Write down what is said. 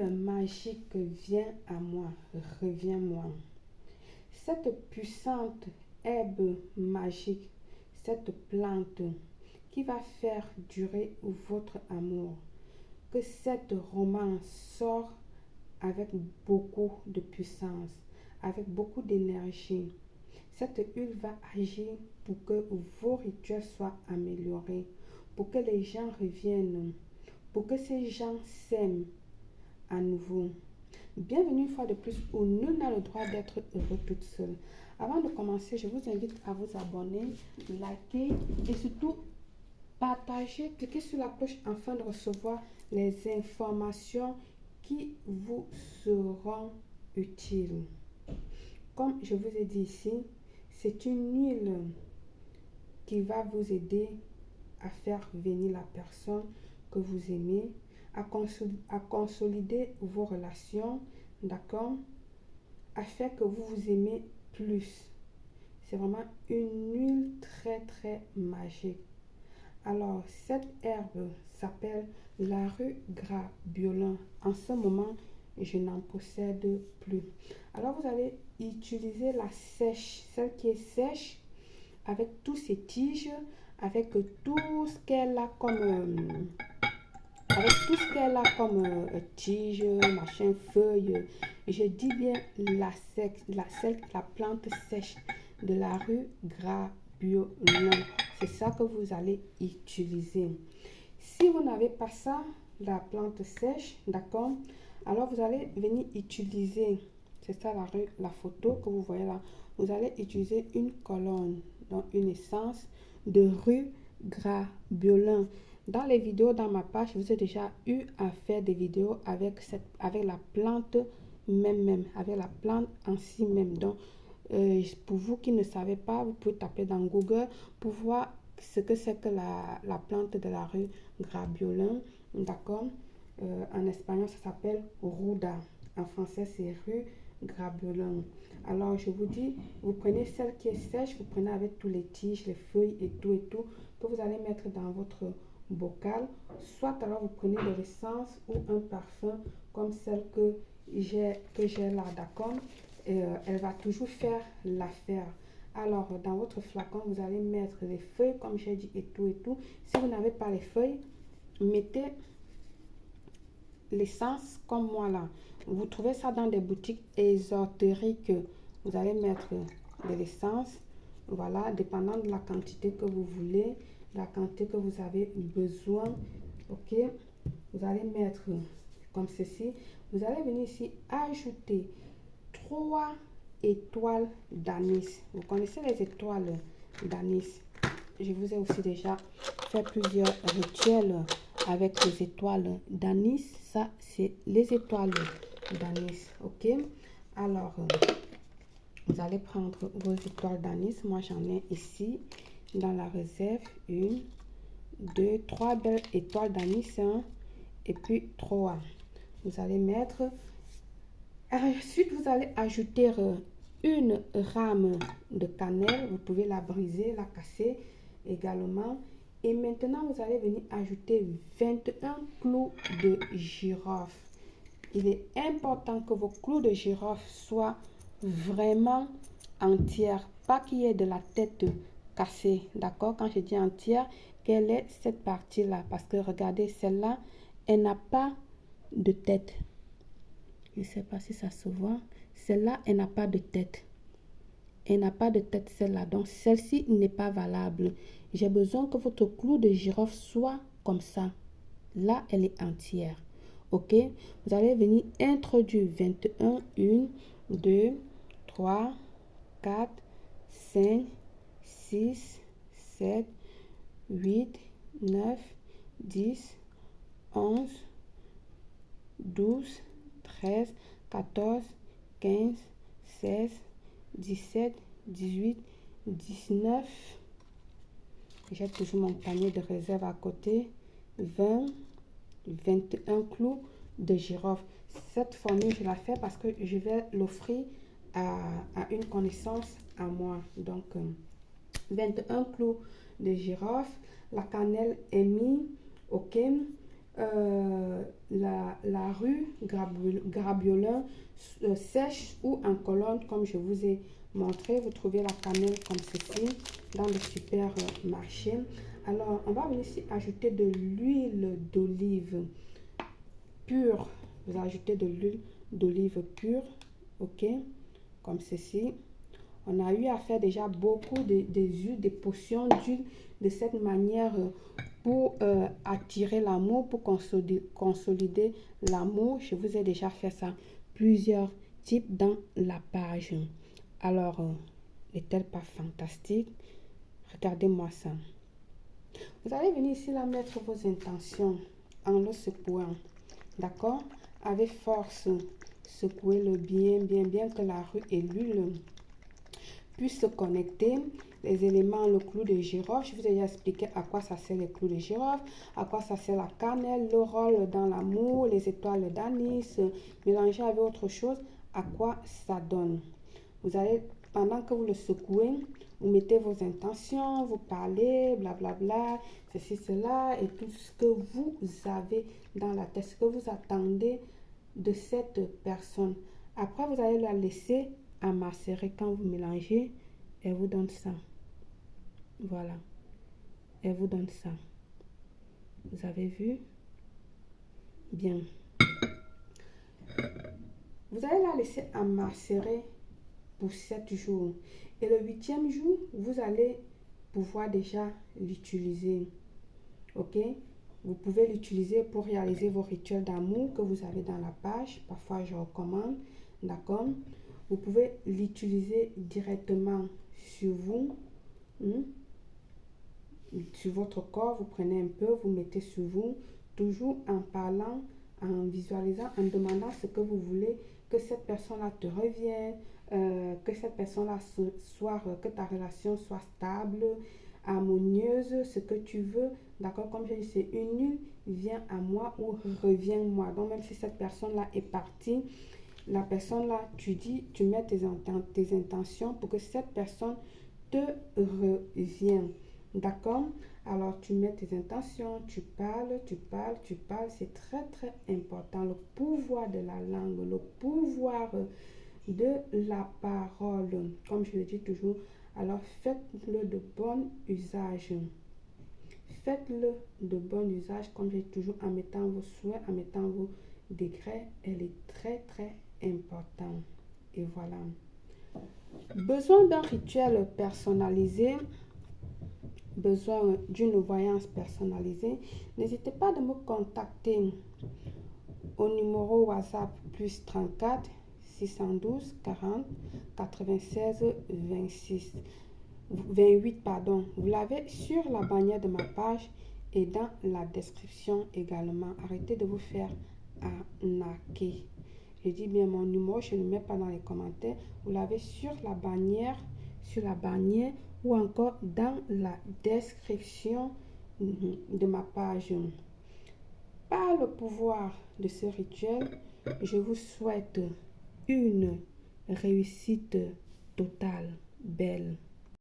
huile magique vient à moi, reviens-moi. Cette puissante herbe magique, cette plante qui va faire durer votre amour, que cette romance sort avec beaucoup de puissance, avec beaucoup d'énergie. Cette huile va agir pour que vos rituels soient améliorés, pour que les gens reviennent, pour que ces gens s'aiment à nouveau. Bienvenue une fois de plus où nul n'a le droit d'être heureux toute seule. Avant de commencer, je vous invite à vous abonner, liker et surtout partager, cliquez sur la cloche afin de recevoir les informations qui vous seront utiles. Comme je vous ai dit ici, c'est une huile qui va vous aider à faire venir la personne que vous aimez, à consolider vos relations, d'accord, à faire que vous vous aimez plus. C'est vraiment une huile très très magique. Alors, cette herbe s'appelle la rue Grabiolin. En ce moment, je n'en possède plus. Alors, vous allez utiliser la sèche, celle qui est sèche, avec tous ses tiges, avec tout ce qu'elle a comme tige, machin, feuille. Je dis bien la plante sèche de la rue Grabiolin. C'est ça que vous allez utiliser. Si vous n'avez pas ça, la plante sèche, d'accord, alors vous allez venir utiliser, c'est ça la photo que vous voyez là, vous allez utiliser une colonne, donc une essence de rue Grabiolin. Dans les vidéos, dans ma page, je vous ai déjà eu à faire des vidéos avec la plante avec la plante en si même. Donc, pour vous qui ne savez pas, vous pouvez taper dans Google pour voir ce que c'est que la plante de la rue Grabiolin, d'accord. En espagnol, ça s'appelle ruda. En français, c'est rue Grabiolin. Alors, je vous dis, vous prenez celle qui est sèche, vous prenez avec tous les tiges, les feuilles et tout, que vous allez mettre dans votre bocal. Soit alors vous prenez de l'essence ou un parfum comme celle que j'ai là, d'accord. Elle va toujours faire l'affaire. Alors, dans votre flacon, vous allez mettre les feuilles, comme j'ai dit, et tout. Si vous n'avez pas les feuilles, mettez l'essence comme moi là. Vous trouvez ça dans des boutiques ésotériques. Vous allez mettre de l'essence, voilà, dépendant de la quantité que vous voulez, la quantité que vous avez besoin. Ok, vous allez mettre comme ceci. Vous allez venir ici ajouter 3 étoiles d'anis. Vous connaissez les étoiles d'anis. Je vous ai aussi déjà fait plusieurs rituels avec les étoiles d'anis. Ça, c'est les étoiles d'anis. Ok, alors vous allez prendre vos étoiles d'anis. Moi, j'en ai ici dans la réserve 1, 2, 3 belles étoiles d'anis, hein, et puis 3. Vous allez mettre. Ensuite, vous allez ajouter une rame de cannelle. Vous pouvez la briser, la casser également. Et maintenant, vous allez venir ajouter 21 clous de girofle. Il est important que vos clous de girofle soient vraiment entières, pas qu'il y ait de la tête cassée, d'accord? Quand je dis entière, quelle est cette partie-là? Parce que regardez, celle-là, elle n'a pas de tête. Je ne sais pas si ça se voit. Celle-là, elle n'a pas de tête. Elle n'a pas de tête, celle-là. Donc, celle-ci n'est pas valable. J'ai besoin que votre clou de girofle soit comme ça. Là, elle est entière. OK? Vous allez venir introduire 21, 1, 2, 3, 4, 5, 6, 7, 8, 9, 10, 11, 12, 13, 14, 15, 16, 17, 18, 19. J'ai toujours mon panier de réserve à côté. 20, 21 clous de girofle. Cette formule, je la fais parce que je vais l'offrir à une connaissance à moi. Donc, 21 clous de girofle. La cannelle est mise. OK. La rue grabiolin sèche ou en colonne comme je vous ai montré. Vous trouvez la cannelle comme ceci dans le supermarché. Alors, on va venir ici ajouter de l'huile d'olive pure. Vous ajoutez de l'huile d'olive pure, ok, comme ceci. On a eu à faire déjà beaucoup des huiles, des potions d'huile de cette manière pour attirer l'amour, pour consolider l'amour. Je vous ai déjà fait ça plusieurs types dans la page. Alors, est-elle pas fantastique? Regardez-moi ça. Vous allez venir ici là mettre vos intentions en le secouant. D'accord? Avec force, secouez-le bien que la rue et l'huile puissent se connecter. Les éléments, le clou de girofle, je vous ai déjà expliqué à quoi ça sert les clous de girofle, à quoi ça sert la cannelle, le rôle dans l'amour, les étoiles d'anis, mélanger avec autre chose, à quoi ça donne. Vous allez, pendant que vous le secouez, vous mettez vos intentions, vous parlez, blablabla, ceci, cela, et tout ce que vous avez dans la tête, ce que vous attendez de cette personne. Après, vous allez la laisser macérer. Quand vous mélangez, elle vous donne ça. Voilà. Elle vous donne ça. Vous avez vu? Bien. Vous allez la laisser macérer pour 7 jours. Et le 8e jour, vous allez pouvoir déjà l'utiliser. Ok? Vous pouvez l'utiliser pour réaliser vos rituels d'amour que vous avez dans la page. Parfois, je recommande. D'accord? Vous pouvez l'utiliser directement sur vous. Sur votre corps, vous prenez un peu, vous mettez sur vous. Toujours en parlant, en visualisant, en demandant ce que vous voulez. Que cette personne-là te revienne. Que cette personne-là soit, que ta relation soit stable, harmonieuse, ce que tu veux. D'accord? Comme je dis, c'est une huile, viens à moi ou reviens-moi. Donc, même si cette personne-là est partie, la personne-là, tu dis, tu mets tes intentions pour que cette personne te revienne. D'accord? Alors, tu mets tes intentions, tu parles. C'est très, très important. Le pouvoir de la langue, le pouvoir de la parole. Comme je le dis toujours, alors faites-le de bon usage. Faites-le de bon usage, comme j'ai toujours, en mettant vos souhaits, en mettant vos décrets. Elle est très, très importante. Et voilà. Besoin d'un rituel personnalisé. Besoin d'une voyance personnalisée. N'hésitez pas de me contacter au numéro WhatsApp plus 34 612 40 96 28 pardon. Vous l'avez sur la bannière de ma page et dans la description également. Arrêtez de vous faire arnaquer. Je dis bien mon numéro, je ne le mets pas dans les commentaires. Vous l'avez sur la bannière ou encore dans la description de ma page. Par le pouvoir de ce rituel, je vous souhaite une réussite totale, belle.